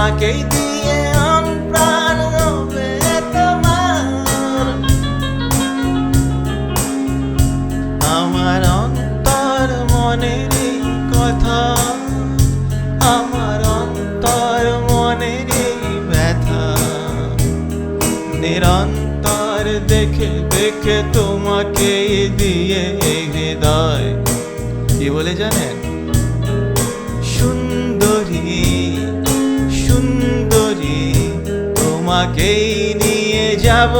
তোমাকেই দিয়ে প্রাণ হবে তোমার। আমার অন্তর মনের এই কথা, আমার অন্তর মনের এই ব্যথা, নিরন্তর দেখে দেখে তোমাকে দিয়ে এই হৃদয় কি বলে জানেন? সুন্দরী সুন্দরী, তোমাকেই নিয়ে যাব